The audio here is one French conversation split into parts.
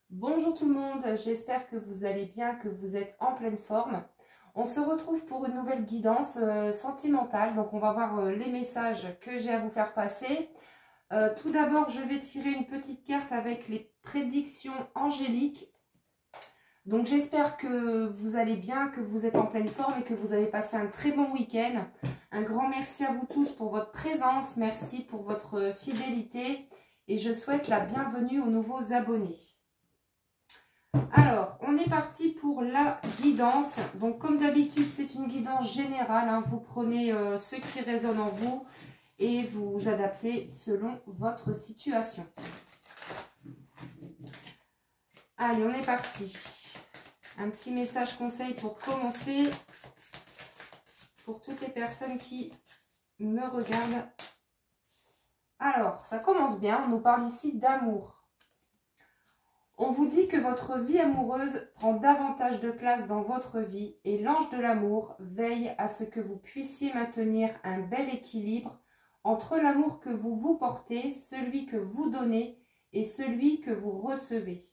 Bonjour tout le monde, j'espère que vous allez bien, que vous êtes en pleine forme. On se retrouve pour une nouvelle guidance sentimentale. Donc on va voir les messages que j'ai à vous faire passer. Tout d'abord, je vais tirer une petite carte avec les prédictions angéliques. Donc j'espère que vous allez bien, que vous êtes en pleine forme et que vous avez passé un très bon week-end. Un grand merci à vous tous pour votre présence, merci pour votre fidélité et je souhaite la bienvenue aux nouveaux abonnés. Alors, on est parti pour la guidance. Donc, comme d'habitude, c'est une guidance générale. Hein. Vous prenez ce qui résonne en vous et vous adaptez selon votre situation. Allez, on est parti. Un petit message conseil pour commencer. Pour toutes les personnes qui me regardent. Alors, ça commence bien. On nous parle ici d'amour. On vous dit que votre vie amoureuse prend davantage de place dans votre vie et l'ange de l'amour veille à ce que vous puissiez maintenir un bel équilibre entre l'amour que vous vous portez, celui que vous donnez et celui que vous recevez.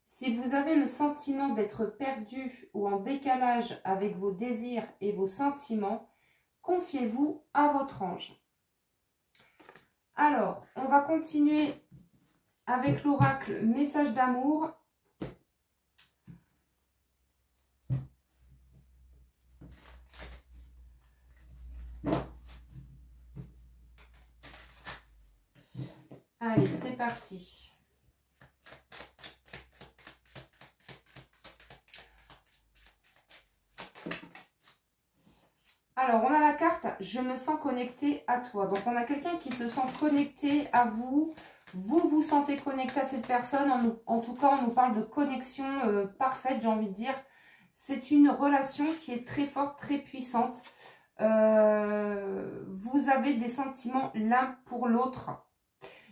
Si vous avez le sentiment d'être perdu ou en décalage avec vos désirs et vos sentiments, confiez-vous à votre ange. Alors, on va continuer avec l'oracle message d'amour. Allez, c'est parti. Alors, on a la carte « Je me sens connecté à toi ». Donc, on a quelqu'un qui se sent connecté à vous. Vous vous sentez connecté à cette personne. En tout cas, on nous parle de connexion parfaite, j'ai envie de dire. C'est une relation qui est très forte, très puissante. Vous avez des sentiments l'un pour l'autre.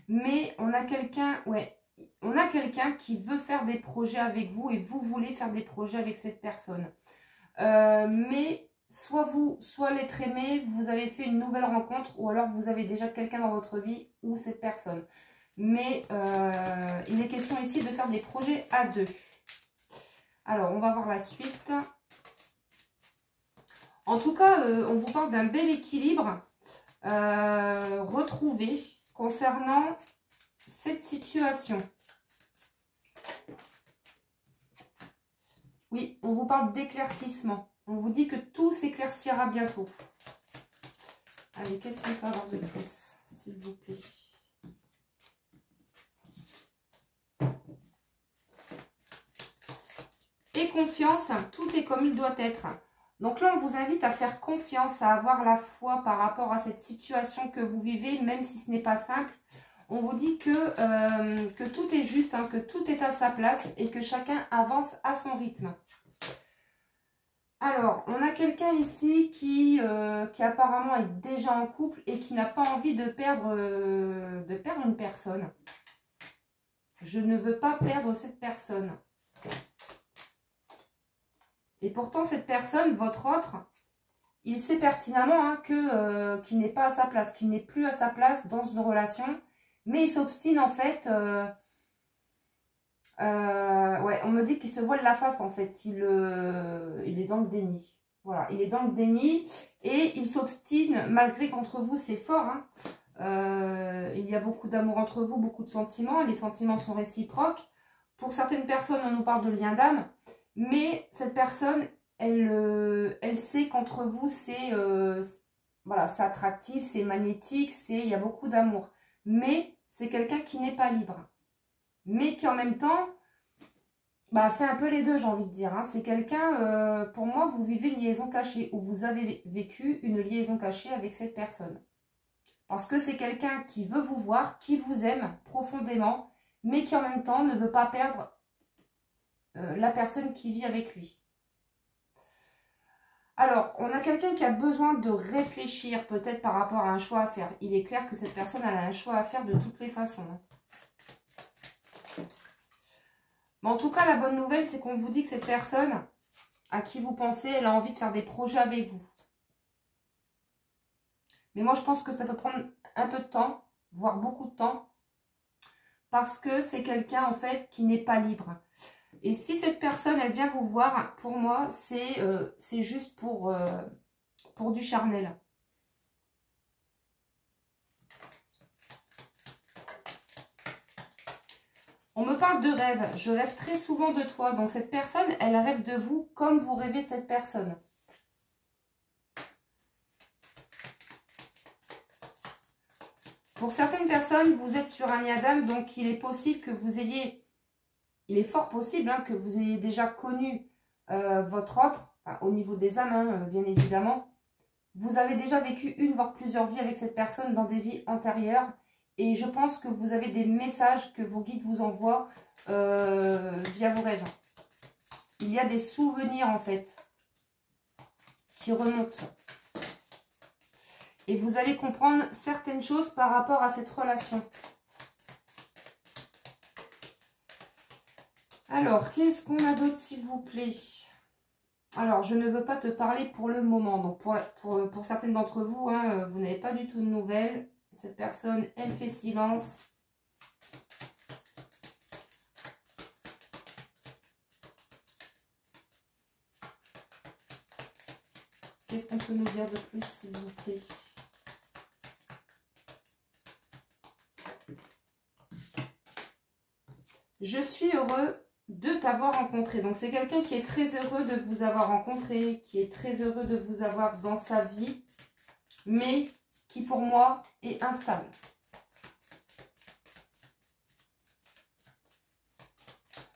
Mais on a quelqu'un, on a quelqu'un qui veut faire des projets avec vous et vous voulez faire des projets avec cette personne. Mais soit vous, soit l'être aimé, vous avez fait une nouvelle rencontre ou alors vous avez déjà quelqu'un dans votre vie ou cette personne. Mais il est question ici de faire des projets à deux. Alors, on va voir la suite. En tout cas, on vous parle d'un bel équilibre retrouvé concernant cette situation. Oui, on vous parle d'éclaircissement. On vous dit que tout s'éclaircira bientôt. Allez, qu'est-ce qu'on peut avoir de plus, s'il vous plaît? Et confiance, tout est comme il doit être. Donc là, on vous invite à faire confiance, à avoir la foi par rapport à cette situation que vous vivez, même si ce n'est pas simple. On vous dit que tout est juste, hein, que tout est à sa place et que chacun avance à son rythme. Alors, on a quelqu'un ici qui apparemment est déjà en couple et qui n'a pas envie de perdre une personne. Je ne veux pas perdre cette personne. Et pourtant, cette personne, votre autre, il sait pertinemment hein, qu'il n'est pas à sa place, qu'il n'est plus à sa place dans une relation. Mais il s'obstine en fait. On me dit qu'il se voile la face en fait. Il est dans le déni. Voilà, il est dans le déni et il s'obstine malgré qu'entre vous c'est fort. Hein. Il y a beaucoup d'amour entre vous, beaucoup de sentiments. Les sentiments sont réciproques. Pour certaines personnes, on nous parle de lien d'âme. Mais cette personne, elle sait qu'entre vous, c'est voilà, c'est attractif, c'est magnétique, il y a beaucoup d'amour. Mais c'est quelqu'un qui n'est pas libre. Mais qui en même temps, fait un peu les deux, j'ai envie de dire. Hein. C'est quelqu'un, pour moi, vous vivez une liaison cachée. Ou vous avez vécu une liaison cachée avec cette personne. Parce que c'est quelqu'un qui veut vous voir, qui vous aime profondément, mais qui en même temps ne veut pas perdre la personne qui vit avec lui. Alors, on a quelqu'un qui a besoin de réfléchir peut-être par rapport à un choix à faire. Il est clair que cette personne elle a un choix à faire de toutes les façons. Mais en tout cas, la bonne nouvelle, c'est qu'on vous dit que cette personne à qui vous pensez, elle a envie de faire des projets avec vous. Mais moi, je pense que ça peut prendre un peu de temps, voire beaucoup de temps. parce que c'est quelqu'un en fait qui n'est pas libre. Et si cette personne, elle vient vous voir, pour moi, c'est juste pour du charnel. On me parle de rêve. Je rêve très souvent de toi. Donc cette personne, elle rêve de vous comme vous rêvez de cette personne. Pour certaines personnes, vous êtes sur un lien d'âme, donc il est possible que vous ayez, il est fort possible que vous ayez déjà connu votre autre, enfin, au niveau des âmes, bien évidemment. Vous avez déjà vécu une, voire plusieurs vies avec cette personne dans des vies antérieures. Et je pense que vous avez des messages que vos guides vous envoient via vos rêves. Il y a des souvenirs en fait qui remontent. Et vous allez comprendre certaines choses par rapport à cette relation. Alors, qu'est-ce qu'on a d'autre s'il vous plaît? Alors, je ne veux pas te parler pour le moment. Donc, pour certaines d'entre vous, vous n'avez pas du tout de nouvelles. Cette personne, elle fait silence. Qu'est-ce qu'on peut nous dire de plus, s'il vous plaît? Je suis heureux de t'avoir rencontré. Donc, c'est quelqu'un qui est très heureux de vous avoir rencontré, qui est très heureux de vous avoir dans sa vie, mais qui, pour moi, est instable.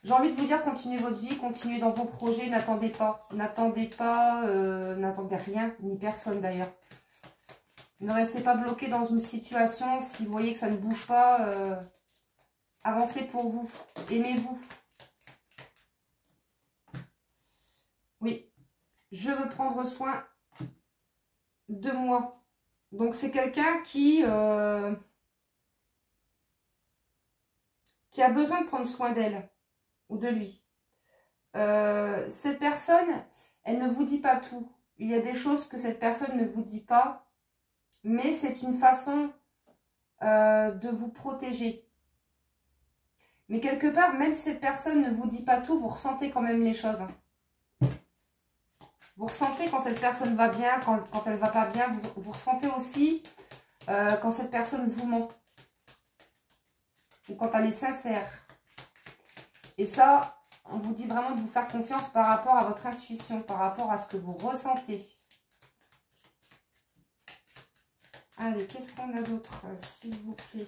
J'ai envie de vous dire, continuez votre vie, continuez dans vos projets, n'attendez pas. N'attendez rien, ni personne d'ailleurs. Ne restez pas bloqué dans une situation, si vous voyez que ça ne bouge pas, avancez pour vous, aimez-vous. Oui, je veux prendre soin de moi. Donc c'est quelqu'un qui a besoin de prendre soin d'elle ou de lui. Cette personne, elle ne vous dit pas tout. Il y a des choses que cette personne ne vous dit pas, mais c'est une façon de vous protéger. Mais quelque part, même si cette personne ne vous dit pas tout, vous ressentez quand même les choses. Vous ressentez quand cette personne va bien, quand elle ne va pas bien. Vous ressentez aussi quand cette personne vous ment. Ou quand elle est sincère. Et ça, on vous dit vraiment de vous faire confiance par rapport à votre intuition, par rapport à ce que vous ressentez. Allez, qu'est-ce qu'on a d'autre, s'il vous plaît?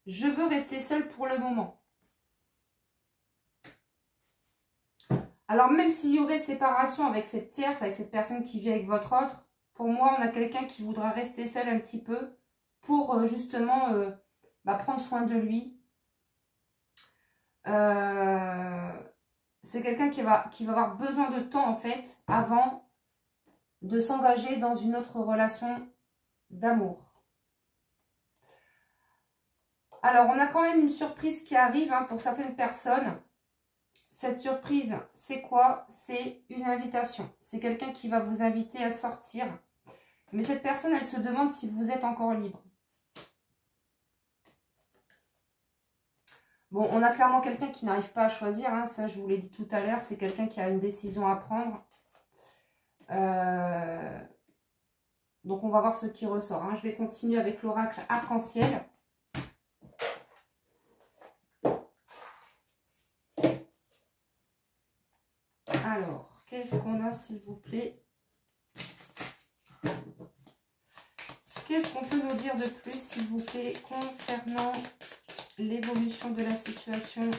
Je veux rester seule pour le moment. Alors, même s'il y aurait séparation avec cette tierce, avec cette personne qui vit avec votre autre, pour moi, on a quelqu'un qui voudra rester seul un petit peu pour justement prendre soin de lui. C'est quelqu'un qui va avoir besoin de temps, en fait, avant de s'engager dans une autre relation d'amour. Alors, on a quand même une surprise qui arrive pour certaines personnes. Cette surprise, c'est quoi? C'est une invitation. C'est quelqu'un qui va vous inviter à sortir. Mais cette personne, elle se demande si vous êtes encore libre. Bon, on a clairement quelqu'un qui n'arrive pas à choisir. Ça, je vous l'ai dit tout à l'heure. C'est quelqu'un qui a une décision à prendre. Donc, on va voir ce qui ressort. Je vais continuer avec l'oracle arc-en-ciel. Alors, qu'est-ce qu'on a, s'il vous plaît? Qu'est-ce qu'on peut nous dire de plus, s'il vous plaît, concernant l'évolution de la situation?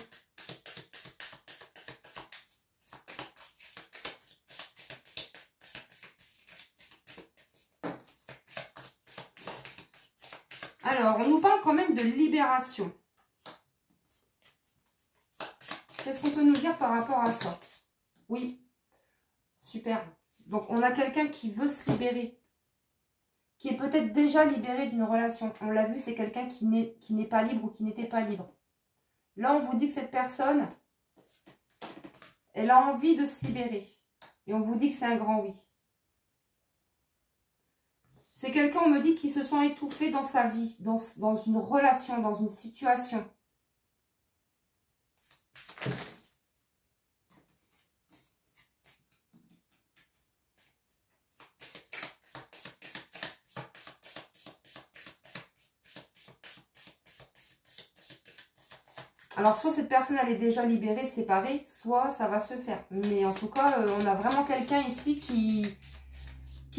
Alors, on nous parle quand même de libération. Qu'est-ce qu'on peut nous dire par rapport à ça? Oui, super. Donc, on a quelqu'un qui veut se libérer, qui est peut-être déjà libéré d'une relation. On l'a vu, c'est quelqu'un qui n'est pas libre ou qui n'était pas libre. Là, on vous dit que cette personne, elle a envie de se libérer. Et on vous dit que c'est un grand oui. C'est quelqu'un, on me dit, qui se sent étouffé dans sa vie, dans une relation, dans une situation. Alors, soit cette personne, elle est déjà libérée, séparée, soit ça va se faire. Mais en tout cas, on a vraiment quelqu'un ici qui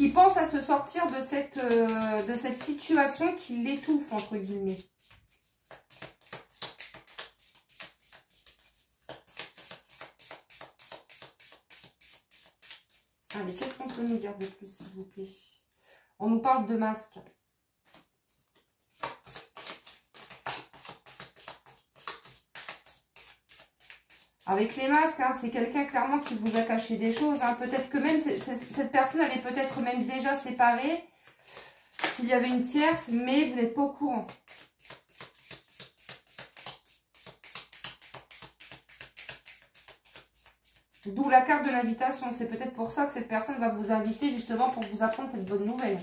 pense à se sortir de cette situation qui l'étouffe, entre guillemets. Allez, qu'est-ce qu'on peut nous dire de plus, s'il vous plaît? On nous parle de masque. Avec les masques, hein, c'est quelqu'un clairement qui vous a caché des choses. Hein. Peut-être que même cette personne, elle est peut-être même déjà séparée. S'il y avait une tierce, mais vous n'êtes pas au courant. D'où la carte de l'invitation. C'est peut-être pour ça que cette personne va vous inviter justement pour vous apprendre cette bonne nouvelle.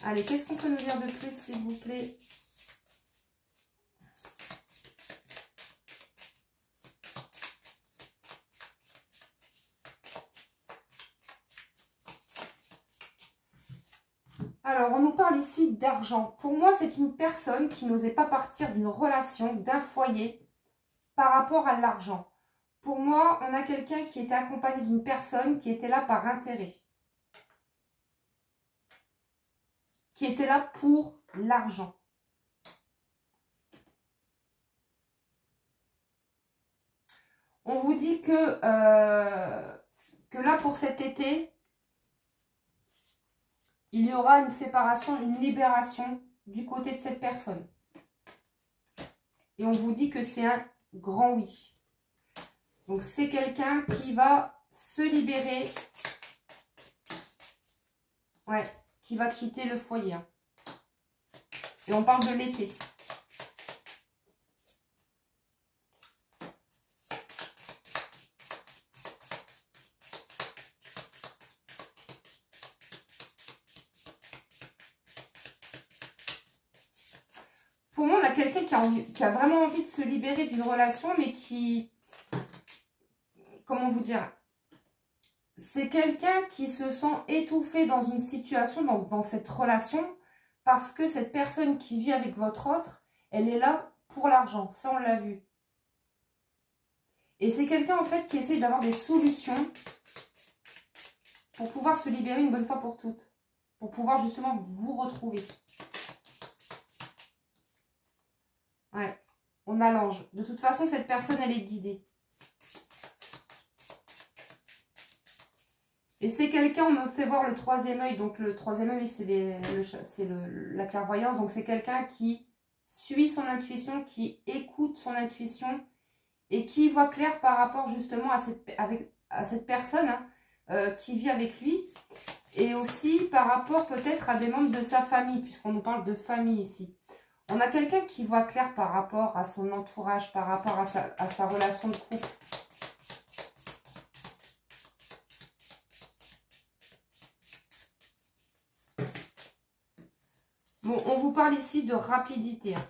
Allez, qu'est-ce qu'on peut nous dire de plus, s'il vous plaît? Alors, on nous parle ici d'argent. Pour moi, c'est une personne qui n'osait pas partir d'une relation, d'un foyer, par rapport à l'argent. Pour moi, on a quelqu'un qui était accompagné d'une personne qui était là par intérêt. Qui était là pour l'argent. On vous dit que là, pour cet été, il y aura une séparation, une libération du côté de cette personne. Et on vous dit que c'est un grand oui. Donc, c'est quelqu'un qui va se libérer. Ouais, qui va quitter le foyer. Hein. Et on parle de l'été. Pour moi, on a quelqu'un qui a vraiment envie de se libérer d'une relation, mais qui... Comment vous dire? C'est quelqu'un qui se sent étouffé dans une situation, dans cette relation, parce que cette personne qui vit avec votre autre, elle est là pour l'argent. Ça, on l'a vu. Et c'est quelqu'un, en fait, qui essaye d'avoir des solutions pour pouvoir se libérer une bonne fois pour toutes. Pour pouvoir, justement, vous retrouver. Ouais, on a l'ange. De toute façon, cette personne, elle est guidée. Et c'est quelqu'un, on me fait voir le troisième œil. Donc, le troisième œil, c'est la clairvoyance. Donc, c'est quelqu'un qui suit son intuition, qui écoute son intuition et qui voit clair par rapport justement à cette personne qui vit avec lui. Et aussi par rapport peut-être à des membres de sa famille, puisqu'on nous parle de famille ici. On a quelqu'un qui voit clair par rapport à son entourage, par rapport à sa relation de couple. Bon, on vous parle ici de rapidité. Hein.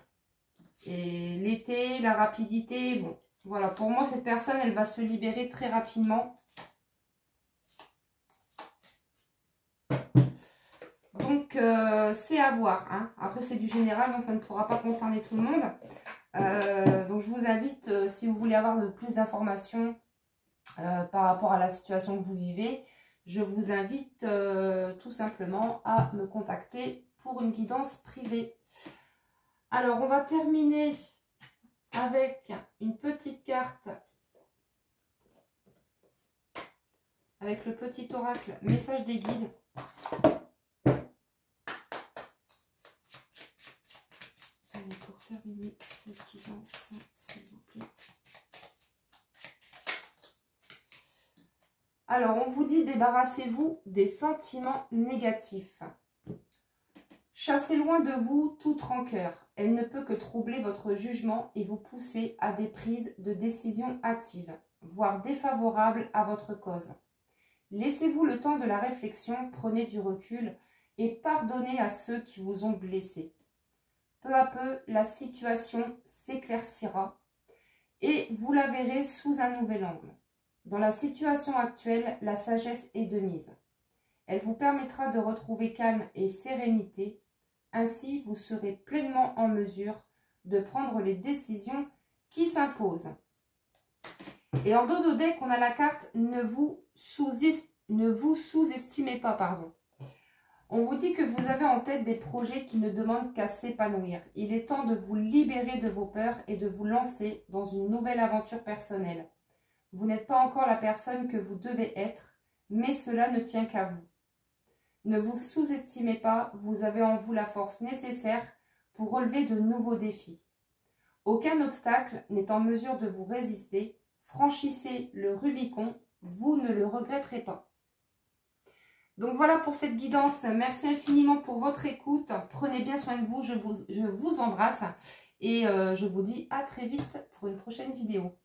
Et l'été, la rapidité, bon, voilà. Pour moi, cette personne, elle va se libérer très rapidement. Donc, c'est à voir. Hein. Après, c'est du général, donc ça ne pourra pas concerner tout le monde. Donc, je vous invite, si vous voulez avoir plus d'informations par rapport à la situation que vous vivez, je vous invite tout simplement à me contacter pour une guidance privée. Alors, on va terminer avec une petite carte avec le petit oracle message des guides. Allez, pour terminer cette guidance, s'il vous plaît. Alors, on vous dit débarrassez-vous des sentiments négatifs. Chassez loin de vous toute rancœur. Elle ne peut que troubler votre jugement et vous pousser à des prises de décision hâtives, voire défavorables à votre cause. Laissez-vous le temps de la réflexion, prenez du recul et pardonnez à ceux qui vous ont blessé. Peu à peu, la situation s'éclaircira et vous la verrez sous un nouvel angle. Dans la situation actuelle, la sagesse est de mise. Elle vous permettra de retrouver calme et sérénité. Ainsi, vous serez pleinement en mesure de prendre les décisions qui s'imposent. Et en dos de deck, on a la carte « Ne vous sous-estimez pas ». On vous dit que vous avez en tête des projets qui ne demandent qu'à s'épanouir. Il est temps de vous libérer de vos peurs et de vous lancer dans une nouvelle aventure personnelle. Vous n'êtes pas encore la personne que vous devez être, mais cela ne tient qu'à vous. Ne vous sous-estimez pas, vous avez en vous la force nécessaire pour relever de nouveaux défis. Aucun obstacle n'est en mesure de vous résister. Franchissez le Rubicon, vous ne le regretterez pas. Donc voilà pour cette guidance. Merci infiniment pour votre écoute. Prenez bien soin de vous, je vous embrasse et je vous dis à très vite pour une prochaine vidéo.